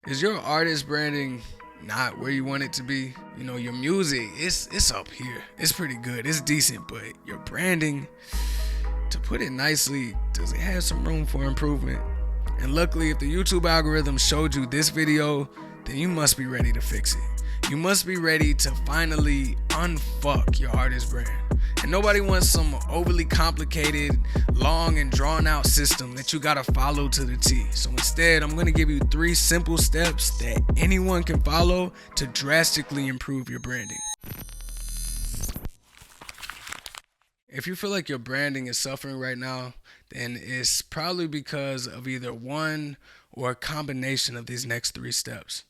Is your artist branding not where you want it to be? You know, your music, it's up here. It's pretty good. It's decent, but your branding, to put it nicely, does it have some room for improvement? And luckily, if the YouTube algorithm showed you this video, then you must be ready to fix it. You must be ready to finally unfuck your artist brand. And nobody wants some overly complicated, long and drawn out system that you gotta follow to the T. So instead, I'm gonna give you 3 simple steps that anyone can follow to drastically improve your branding. If you feel like your branding is suffering right now, then it's probably because of either one or a combination of these next 3 steps.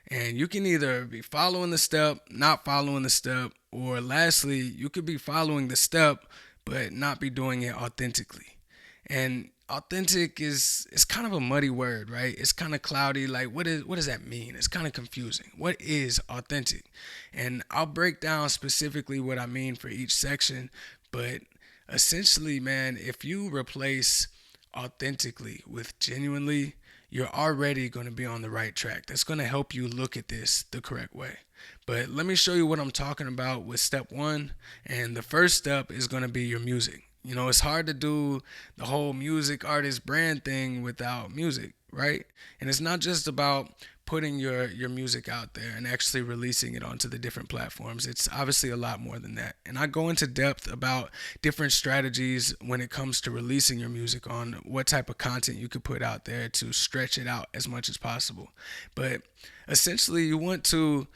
And you can either be following the step, not following the step, or lastly, you could be following the step but not be doing it authentically. And authentic is kind of a muddy word, right? It's kind of cloudy. Like what does that mean? It's kind of confusing. What is authentic? And I'll break down specifically what I mean for each section, but essentially, man, if you replace authentically with genuinely, you're already going to be on the right track. That's going to help you look at this the correct way. But let me show you what I'm talking about with step 1. And the first step is going to be your music. You know, it's hard to do the whole music artist brand thing without music, right? And it's not just about putting your music out there and actually releasing it onto the different platforms. It's obviously a lot more than that. And I go into depth about different strategies when it comes to releasing your music, on what type of content you could put out there to stretch it out as much as possible. But essentially, you want to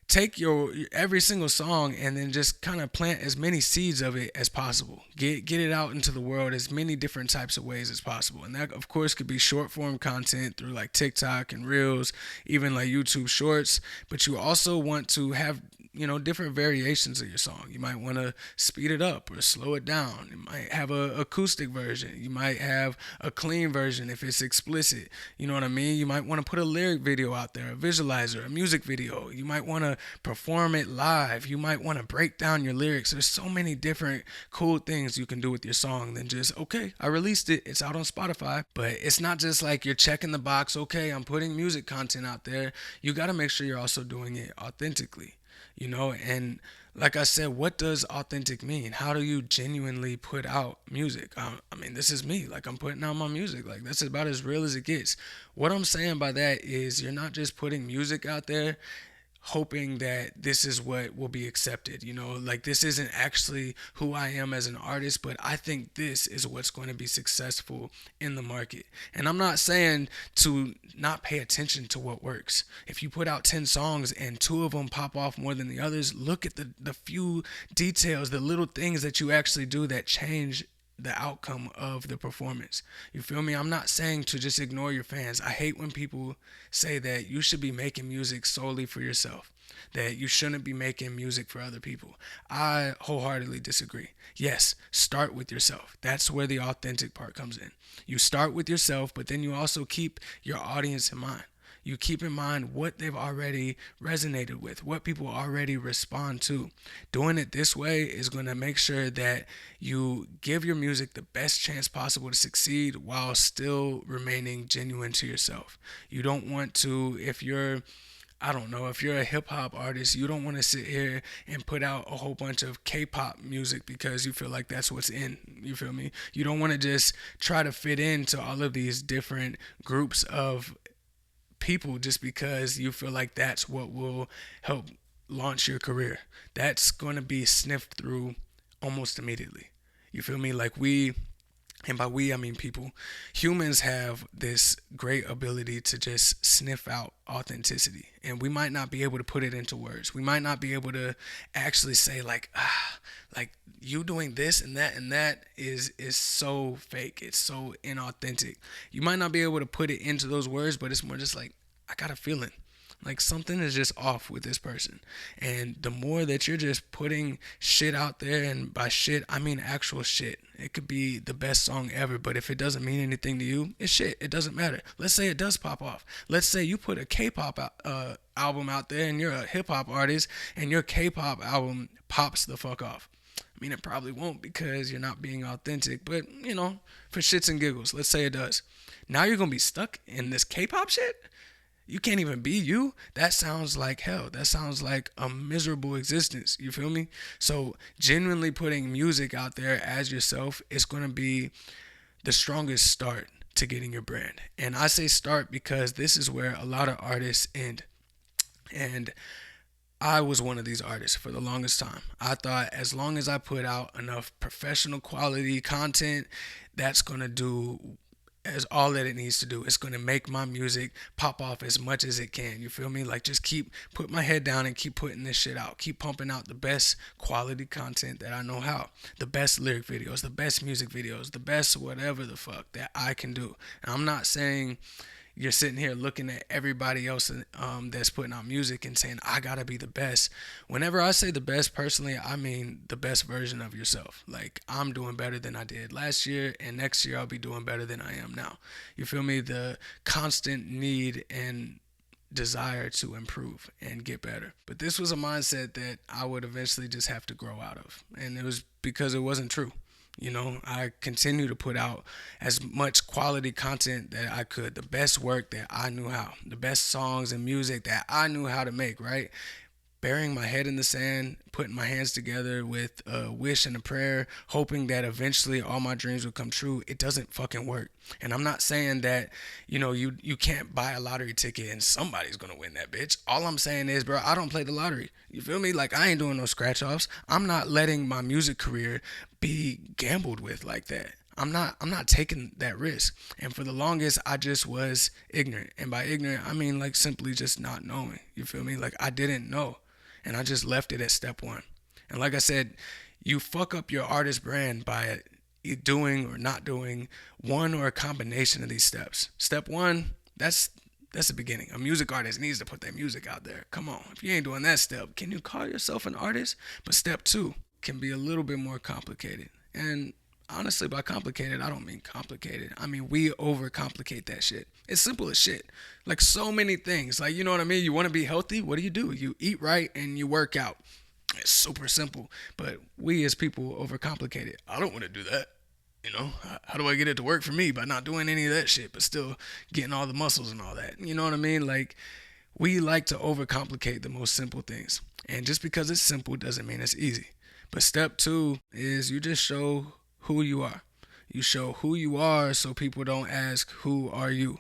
take your every single song and then just kind of plant as many seeds of it as possible. Get it out into the world as many different types of ways as possible. And that of course could be short form content through like TikTok and Reels, even like YouTube Shorts. But you also want to have, you know, different variations of your song. You might want to speed it up or slow it down. You might have a acoustic version. You might have a clean version if it's explicit. You know what I mean? You might want to put a lyric video out there, a visualizer, a music video. You might want to perform it live. You might want to break down your lyrics. There's so many different cool things you can do with your song than just, okay, I released it, it's out on Spotify. But it's not just like you're checking the box, okay, I'm putting music content out there. You got to make sure you're also doing it authentically. You know, and like I said, what does authentic mean? How do you genuinely put out music? I mean, this is me. Like, I'm putting out my music. Like, that's about as real as it gets. What I'm saying by that is you're not just putting music out there hoping that this is what will be accepted. You know, like, this isn't actually who I am as an artist, but I think this is what's going to be successful in the market. And I'm not saying to not pay attention to what works. If you put out 10 songs and 2 of them pop off more than the others, look at the few details, the little things that you actually do that change the outcome of the performance. You feel me? I'm not saying to just ignore your fans. I hate when people say that you should be making music solely for yourself, that you shouldn't be making music for other people. I wholeheartedly disagree. Yes, start with yourself. That's where the authentic part comes in. You start with yourself, but then you also keep your audience in mind. You keep in mind what they've already resonated with, what people already respond to. Doing it this way is going to make sure that you give your music the best chance possible to succeed while still remaining genuine to yourself. You don't want to, if you're a hip hop artist, you don't want to sit here and put out a whole bunch of K-pop music because you feel like that's what's in. You feel me? You don't want to just try to fit into all of these different groups of people just because you feel like that's what will help launch your career. That's going to be sniffed through almost immediately. You feel me? Like, and by we I mean people, humans have this great ability to just sniff out authenticity, and we might not be able to put it into words. We might not be able to actually say like you doing this and that is so fake, it's so inauthentic. You might not be able to put it into those words, but it's more just like, I got a feeling like something is just off with this person. And the more that you're just putting shit out there, and by shit I mean actual shit, it could be the best song ever, but if it doesn't mean anything to you, it's shit. It doesn't matter. Let's say it does pop off. Let's say you put a K-pop album out there and you're a hip-hop artist and your K-pop album pops the fuck off. I mean, it probably won't because you're not being authentic, but, you know, for shits and giggles, let's say it does. Now you're going to be stuck in this K-pop shit? You can't even be you. That sounds like hell. That sounds like a miserable existence. You feel me? So, genuinely putting music out there as yourself is going to be the strongest start to getting your brand. And I say start because this is where a lot of artists end. And I was one of these artists for the longest time. I thought as long as I put out enough professional quality content, that's going to do as all that it needs to do. It's going to make my music pop off as much as it can. You feel me? Like just keep put my head down and keep putting this shit out. Keep pumping out the best quality content that I know how. The best lyric videos, the best music videos, the best whatever the fuck that I can do. And I'm not saying you're sitting here looking at everybody else that's putting out music and saying I gotta be the best. Whenever I say the best, personally, I mean the best version of yourself. Like I'm doing better than I did last year, and next year I'll be doing better than I am now. You feel me? The constant need and desire to improve and get better. But this was a mindset that I would eventually just have to grow out of, and it was because it wasn't true. You know, I continue to put out as much quality content that I could, the best work that I knew how, the best songs and music that I knew how to make, right? Burying my head in the sand, putting my hands together with a wish and a prayer, hoping that eventually all my dreams would come true. It doesn't fucking work. And I'm not saying that, you can't buy a lottery ticket and somebody's gonna win that bitch. All I'm saying is, bro, I don't play the lottery. You feel me? Like I ain't doing no scratch offs. I'm not letting my music career be gambled with like that. I'm not taking that risk. And for the longest I just was ignorant. And by ignorant I mean like simply just not knowing. You feel me? Like I didn't know. And I just left it at step one. And like I said, you fuck up your artist brand by doing or not doing one or a combination of these steps. Step one, that's the beginning. A music artist needs to put their music out there. Come on. If you ain't doing that step, can you call yourself an artist? But step two can be a little bit more complicated. And honestly, by complicated, I don't mean complicated. I mean, we overcomplicate that shit. It's simple as shit. Like so many things. Like, you know what I mean? You want to be healthy? What do? You eat right and you work out. It's super simple. But we as people overcomplicate it. I don't want to do that. How do I get it to work for me by not doing any of that shit, but still getting all the muscles and all that? You know what I mean? Like, we like to overcomplicate the most simple things. And just because it's simple doesn't mean it's easy. But step two is you just show who you are. You show who you are so people don't ask, who are you?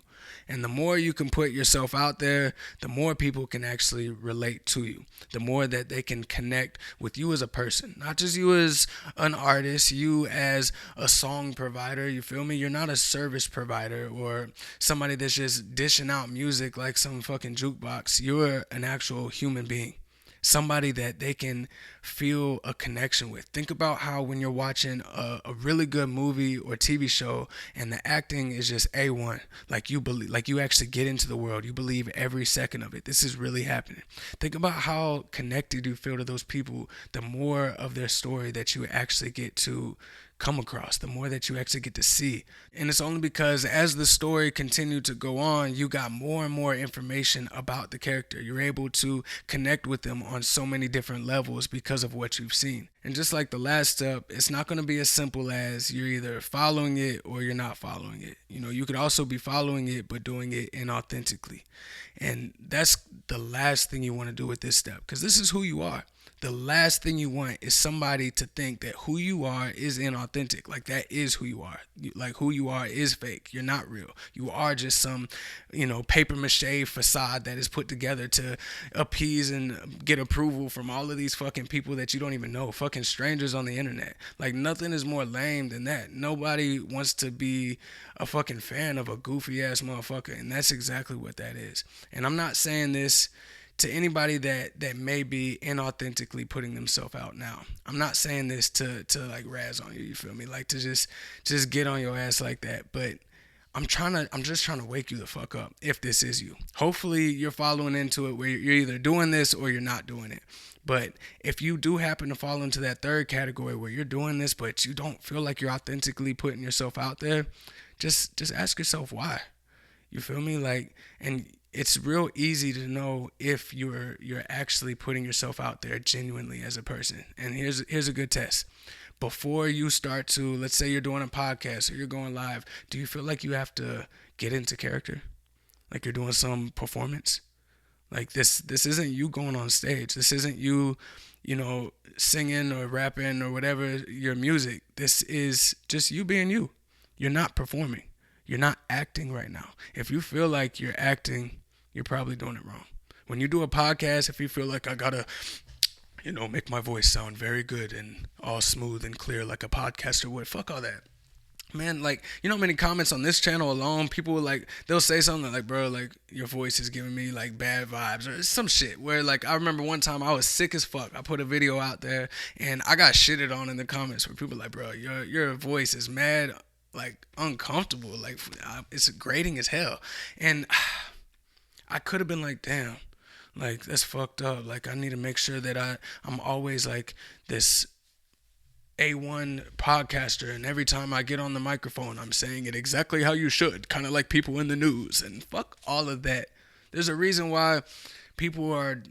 And the more you can put yourself out there, the more people can actually relate to you. The more that they can connect with you as a person. Not just you as an artist, you as a song provider. You feel me? You're not a service provider or somebody that's just dishing out music like some fucking jukebox. You're an actual human being. Somebody that they can feel a connection with. Think about how when you're watching a really good movie or TV show and the acting is just A1, like you believe, like you actually get into the world, you believe every second of it. This is really happening. Think about how connected you feel to those people, the more of their story that you actually get to come across, the more that you actually get to see. And it's only because as the story continued to go on, you got more and more information about the character. You're able to connect with them on so many different levels because of what you've seen. And just like the last step, it's not going to be as simple as you're either following it or you're not following it. You could also be following it but doing it inauthentically. And that's the last thing you want to do with this step, because this is who you are. The last thing you want is somebody to think that who you are is inauthentic. Like that is who you are. Like who you are is fake. You're not real. You are just some, paper mache facade that is put together to appease and get approval from all of these fucking people that you don't even know. Fucking strangers on the internet. Like nothing is more lame than that. Nobody wants to be a fucking fan of a goofy ass motherfucker. And that's exactly what that is. And I'm not saying this to anybody that may be inauthentically putting themselves out now. I'm not saying this to like razz on you feel me? Like to just get on your ass like that. But I'm just trying to wake you the fuck up if this is you. Hopefully you're following into it where you're either doing this or you're not doing it. But if you do happen to fall into that third category where you're doing this but you don't feel like you're authentically putting yourself out there, just ask yourself why. You feel me? Like, and it's real easy to know if you're actually putting yourself out there genuinely as a person. And here's a good test. Before you start to, let's say you're doing a podcast or you're going live, do you feel like you have to get into character? like you're doing some performance. Like this isn't you going on stage. This isn't you, singing or rapping or whatever your music. This is just you being you. You're not performing. You're not acting right now. If you feel like you're acting, you're probably doing it wrong. When you do a podcast, if you feel like I gotta, make my voice sound very good and all smooth and clear like a podcaster would, fuck all that. Man, like, how many comments on this channel alone, people will, like, they'll say something like, bro, like, your voice is giving me like bad vibes or some shit. Where, like, I remember one time I was sick as fuck. I put a video out there and I got shitted on in the comments where people were like, bro, your voice is mad, like, uncomfortable, like, it's grating as hell. And I could have been like, damn, like, that's fucked up. Like, I need to make sure that I'm always like this A1 podcaster, and every time I get on the microphone, I'm saying it exactly how you should, kind of like people in the news. And fuck all of that. There's a reason why people are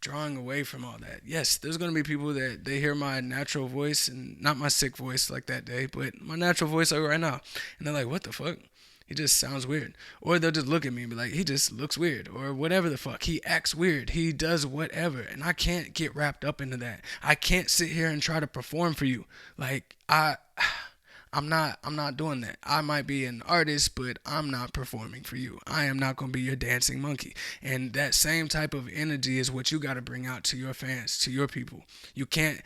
drawing away from all that. Yes, there's going to be people that they hear my natural voice and not my sick voice like that day, but my natural voice like right now. And they're like, what the fuck? He just sounds weird. Or they'll just look at me and be like, he just looks weird. Or whatever the fuck. He acts weird. He does whatever. And I can't get wrapped up into that. I can't sit here and try to perform for you. Like, I'm not doing that. I might be an artist, but I'm not performing for you. I am not going to be your dancing monkey. And that same type of energy is what you got to bring out to your fans, to your people. You can't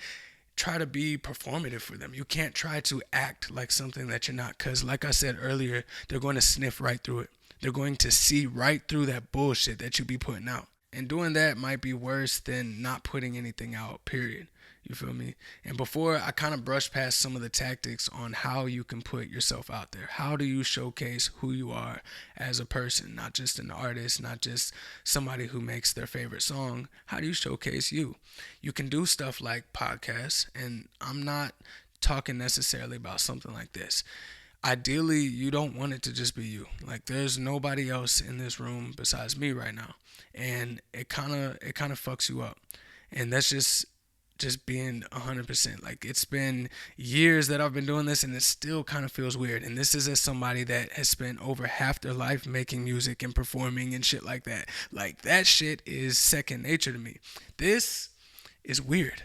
try to be performative for them. You can't try to act like something that you're not, because like I said earlier, they're going to sniff right through it. They're going to see right through that bullshit that you be putting out. And doing that might be worse than not putting anything out, period. You feel me? And before, I kind of brushed past some of the tactics on how you can put yourself out there. How do you showcase who you are as a person, not just an artist, not just somebody who makes their favorite song? How do you showcase you? You can do stuff like podcasts, and I'm not talking necessarily about something like this. Ideally, you don't want it to just be you. Like, there's nobody else in this room besides me right now, and it kind of fucks you up. And that's just being 100%. Like, it's been years that I've been doing this, and it still kind of feels weird. And this is as somebody that has spent over half their life making music and performing and shit like that. Like, that shit is second nature to me. This is weird.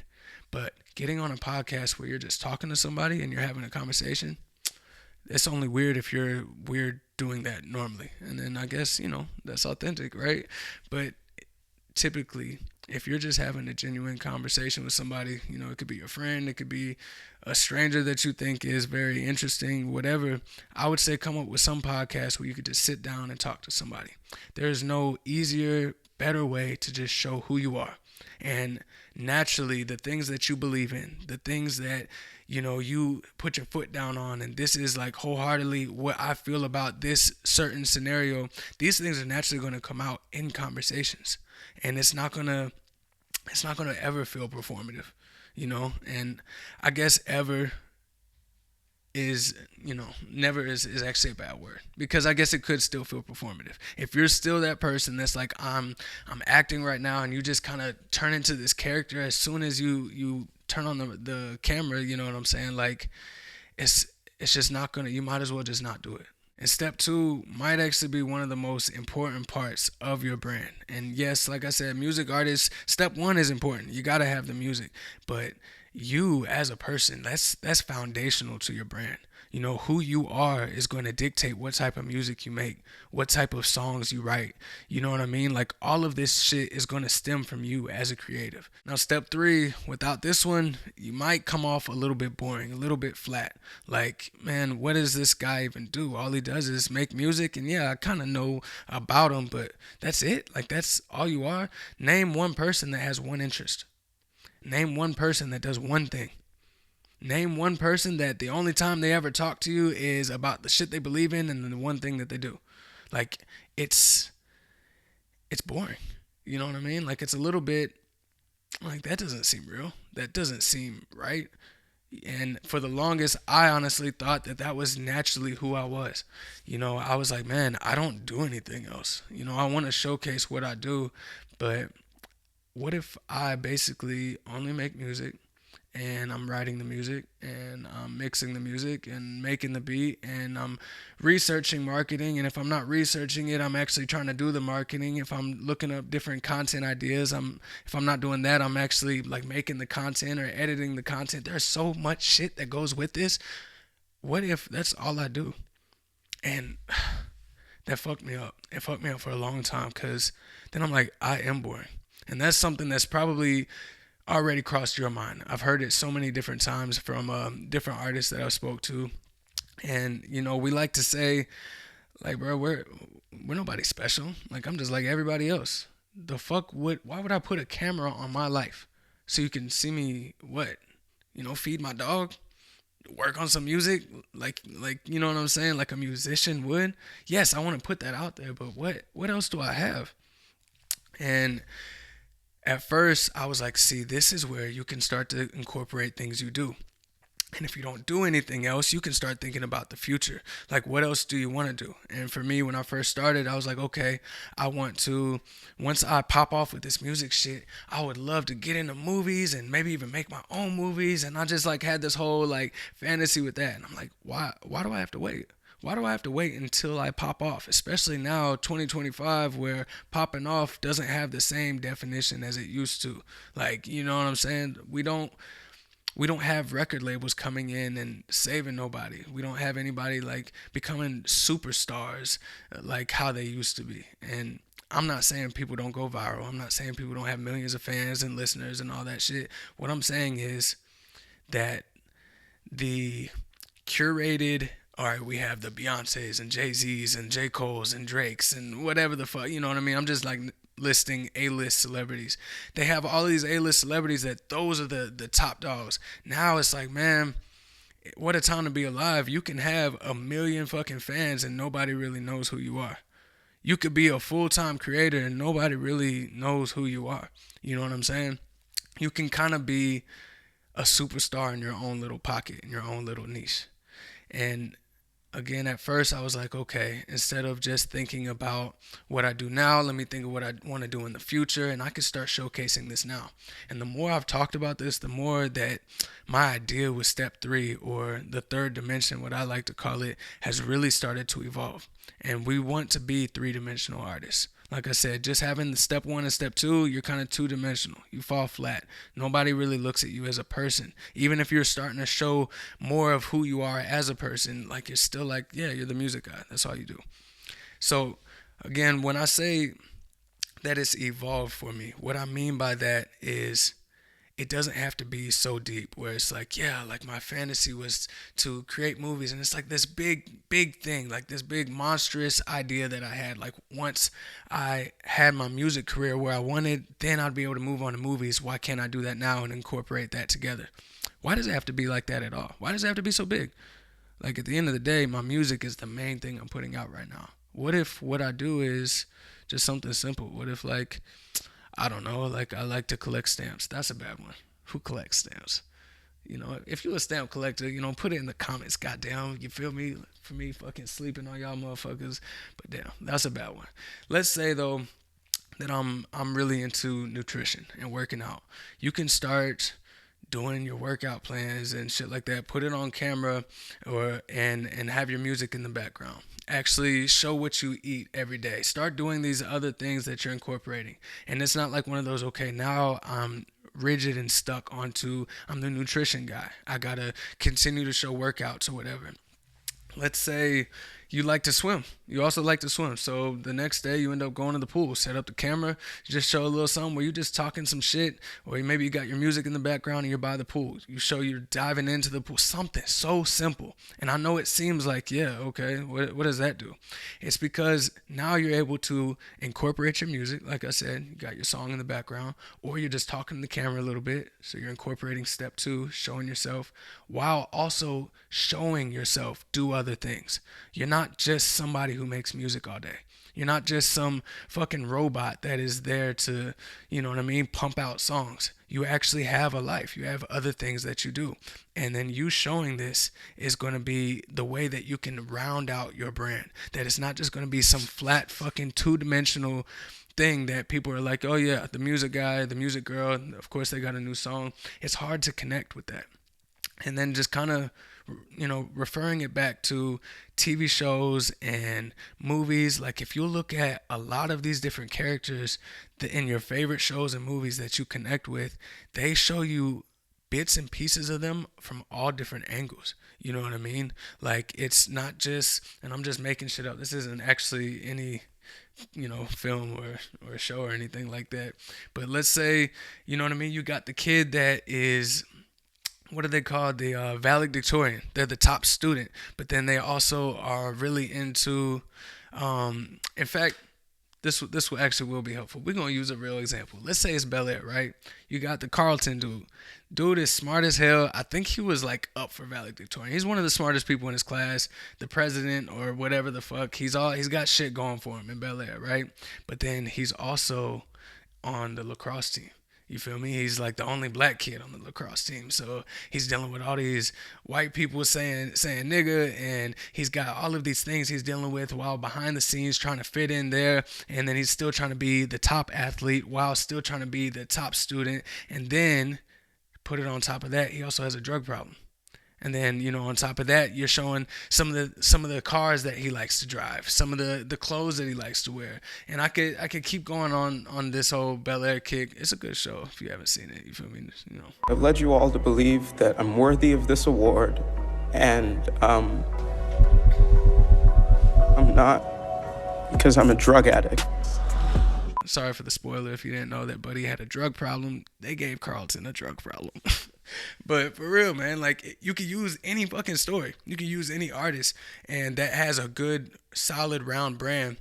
But getting on a podcast where you're just talking to somebody and you're having a conversation, it's only weird if you're weird doing that normally. And then I guess, that's authentic, right? But typically, if you're just having a genuine conversation with somebody, it could be your friend, it could be a stranger that you think is very interesting, whatever, I would say come up with some podcast where you could just sit down and talk to somebody. There's no easier, better way to just show who you are. And naturally, the things that you believe in, the things that, you put your foot down on, and this is like wholeheartedly what I feel about this certain scenario, these things are naturally going to come out in conversations. And it's not gonna ever feel performative, and I guess ever is, never is actually a bad word, because I guess it could still feel performative. If you're still that person that's like, I'm acting right now, and you just kind of turn into this character as soon as you turn on the camera, you know what I'm saying? Like, it's just not gonna, you might as well just not do it. And step two might actually be one of the most important parts of your brand. And yes, like I said, music artists, step one is important. You got to have the music. But you as a person, that's foundational to your brand. Who you are is going to dictate what type of music you make, what type of songs you write. You know what I mean? Like, all of this shit is going to stem from you as a creative. Now, step three, without this one, you might come off a little bit boring, a little bit flat. Like, man, what does this guy even do? All he does is make music, and yeah, I kind of know about him, but that's it? Like, that's all you are? Name one person that has one interest. Name one person that does one thing. Name one person that the only time they ever talk to you is about the shit they believe in and the one thing that they do. Like, it's boring. You know what I mean? Like, it's a little bit like, that doesn't seem real. That doesn't seem right. And for the longest, I honestly thought that was naturally who I was. I was like, man, I don't do anything else. I want to showcase what I do, but what if I basically only make music and I'm writing the music and I'm mixing the music and making the beat and I'm researching marketing. And if I'm not researching it, I'm actually trying to do the marketing. If I'm looking up different content ideas, if I'm not doing that, I'm actually like making the content or editing the content. There's so much shit that goes with this. What if that's all I do? And that fucked me up. It fucked me up for a long time because then I'm like, I am boring. And that's something that's probably already crossed your mind. I've heard it so many different times from different artists that I've spoke to. And, we like to say, like, bro, we're nobody special. Like, I'm just like everybody else. The fuck why would I put a camera on my life? So you can see me, what? Feed my dog? Work on some music, like you know what I'm saying, like a musician would. Yes, I want to put that out there, but what else do I have? And at first I was like, see, this is where you can start to incorporate things you do. And if you don't do anything else, you can start thinking about the future. Like, what else do you want to do? And for me, when I first started, I was like, okay, I want to, once I pop off with this music shit, I would love to get into movies and maybe even make my own movies. And I just like had this whole like fantasy with that. And I'm like, why do I have to wait? Why do I have to wait until I pop off? Especially now, 2025, where popping off doesn't have the same definition as it used to. Like, you know what I'm saying? We don't have record labels coming in and saving nobody. We don't have anybody like becoming superstars like how they used to be. And I'm not saying people don't go viral. I'm not saying people don't have millions of fans and listeners and all that shit. What I'm saying is that the curated, all right, we have the Beyoncés and Jay-Z's and J. Cole's and Drake's and whatever the fuck, you know what I mean? I'm just like listing A-list celebrities. They have all these A-list celebrities that those are the top dogs. Now it's like, man, what a time to be alive. You can have a million fucking fans and nobody really knows who you are. You could be a full-time creator and nobody really knows who you are. You know what I'm saying? You can kind of be a superstar in your own little pocket, in your own little niche. And again, at first I was like, okay, instead of just thinking about what I do now, let me think of what I want to do in the future, and I can start showcasing this now. And the more I've talked about this, the more that my idea with step 3, or the third dimension, what I like to call it, has really started to evolve. And we want to be 3-dimensional artists. Like I said, just having the step 1 and step 2, you're kind of 2-dimensional. You fall flat. Nobody really looks at you as a person. Even if you're starting to show more of who you are as a person, like you're still like, yeah, you're the music guy. That's all you do. So again, when I say that it's evolved for me, what I mean by that is it doesn't have to be so deep where it's like, yeah, like my fantasy was to create movies, and it's like this big thing, like this big monstrous idea that I had. Like once I had my music career where I wanted, then I'd be able to move on to movies. Why can't I do that now and incorporate that together? Why does it have to be like that at all? Why does it have to be so big? Like at the end of the day, my music is the main thing I'm putting out right now. What if what I do is just something simple? What if, like, I don't know, like I like to collect stamps. That's a bad one. Who collects stamps? If you're a stamp collector, put it in the comments. Goddamn, you feel me? For me, fucking sleeping on y'all motherfuckers. But damn, that's a bad one. Let's say though that I'm really into nutrition and working out. You can start doing your workout plans and shit like that. Put it on camera, and have your music in the background. Actually show what you eat every day. Start doing these other things that you're incorporating. And it's not like one of those, okay, now I'm rigid and stuck onto I'm the nutrition guy. I gotta continue to show workouts or whatever. Let's say you like to swim. You also like to swim. So the next day you end up going to the pool, set up the camera, just show a little something where you're just talking some shit, or maybe you got your music in the background and you're by the pool. You show you're diving into the pool. Something so simple. And I know it seems like, yeah, okay, what does that do? It's because now you're able to incorporate your music. Like I said, you got your song in the background, or you're just talking to the camera a little bit. So you're incorporating step 2, showing yourself, while also showing yourself do other things. You're not just somebody who makes music all day. You're not just some fucking robot that is there to, you know what I mean, pump out songs. You actually have a life. You have other things that you do. And then you showing this is going to be the way that you can round out your brand. That it's not just going to be some flat fucking 2-dimensional thing that people are like, oh yeah, the music guy, the music girl, of course they got a new song. It's hard to connect with that. And then just kind of, referring it back to TV shows and movies. Like if you look at a lot of these different characters in your favorite shows and movies that you connect with, they show you bits and pieces of them from all different angles. You know what I mean? Like it's not just, and I'm just making shit up. This isn't actually any film or show or anything like that. But let's say, you know what I mean, you got the kid that is, what are they called? The valedictorian. They're the top student, but then they also are really into. In fact, this will actually will be helpful. We're gonna use a real example. Let's say it's Bel Air, right? You got the Carlton dude. Dude is smart as hell. I think he was like up for valedictorian. He's one of the smartest people in his class. The president or whatever the fuck. He's got shit going for him in Bel Air, right? But then he's also on the lacrosse team. You feel me? He's like the only black kid on the lacrosse team. So he's dealing with all these white people saying nigga, and he's got all of these things he's dealing with while behind the scenes trying to fit in there. And then he's still trying to be the top athlete while still trying to be the top student. And then put it on top of that, he also has a drug problem. And then, on top of that, you're showing some of the cars that he likes to drive, some of the clothes that he likes to wear. And I could keep going on this whole Bel Air kick. It's a good show if you haven't seen it. You feel me? I've led you all to believe that I'm worthy of this award, and I'm not, because I'm a drug addict. Sorry for the spoiler if you didn't know that Buddy had a drug problem. They gave Carlton a drug problem. But for real, man, like you can use any fucking story. You can use any artist and that has a good, solid, round brand.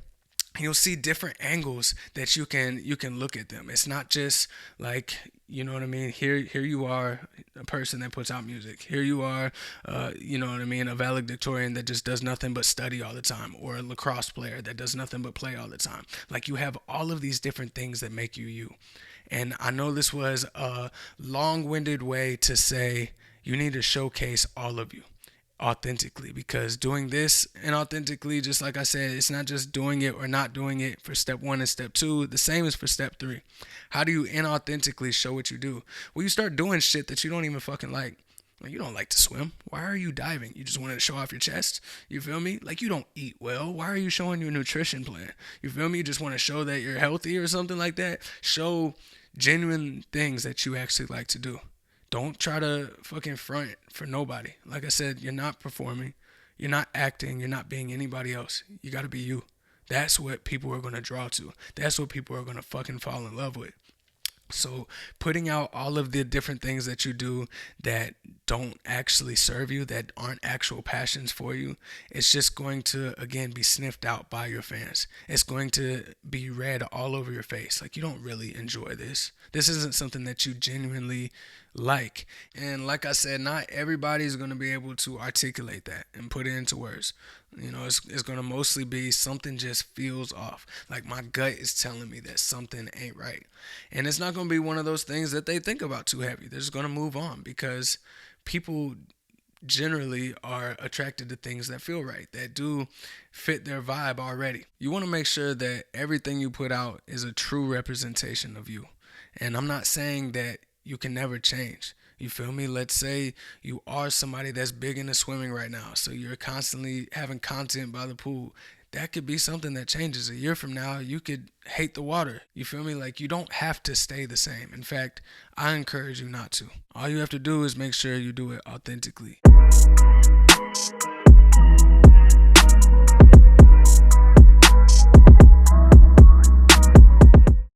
You'll see different angles that you can look at them. It's not just like, you know what I mean? Here you are, a person that puts out music. Here you are, you know what I mean? A valedictorian that just does nothing but study all the time, or a lacrosse player that does nothing but play all the time. Like you have all of these different things that make you you. And I know this was a long-winded way to say you need to showcase all of you authentically, because doing this inauthentically, just like I said, it's not just doing it or not doing it for step 1 and step 2. The same is for step 3. How do you inauthentically show what you do? Well, you start doing shit that you don't even fucking like. You don't like to swim. Why are you diving? You just wanted to show off your chest? You feel me? Like you don't eat well. Why are you showing your nutrition plan? You feel me? You just want to show that you're healthy or something like that? Show genuine things that you actually like to do. Don't try to fucking front for nobody. Like I said, you're not performing. You're not acting. You're not being anybody else. You got to be you. That's what people are going to draw to. That's what people are going to fucking fall in love with. So putting out all of the different things that you do that don't actually serve you, that aren't actual passions for you, it's just going to, again, be sniffed out by your fans. It's going to be read all over your face. Like, you don't really enjoy this. This isn't something that you genuinely like. And like I said, not everybody's going to be able to articulate that and put it into words. It's going to mostly be something just feels off. Like my gut is telling me that something ain't right. And it's not going to be one of those things that they think about too heavy. They're just going to move on, because people generally are attracted to things that feel right, that do fit their vibe already. You want to make sure that everything you put out is a true representation of you. And I'm not saying that you can never change. You feel me? Let's say you are somebody that's big into swimming right now, so you're constantly having content by the pool. That could be something that changes. A year from now, you could hate the water. You feel me? Like, you don't have to stay the same. In fact, I encourage you not to. All you have to do is make sure you do it authentically.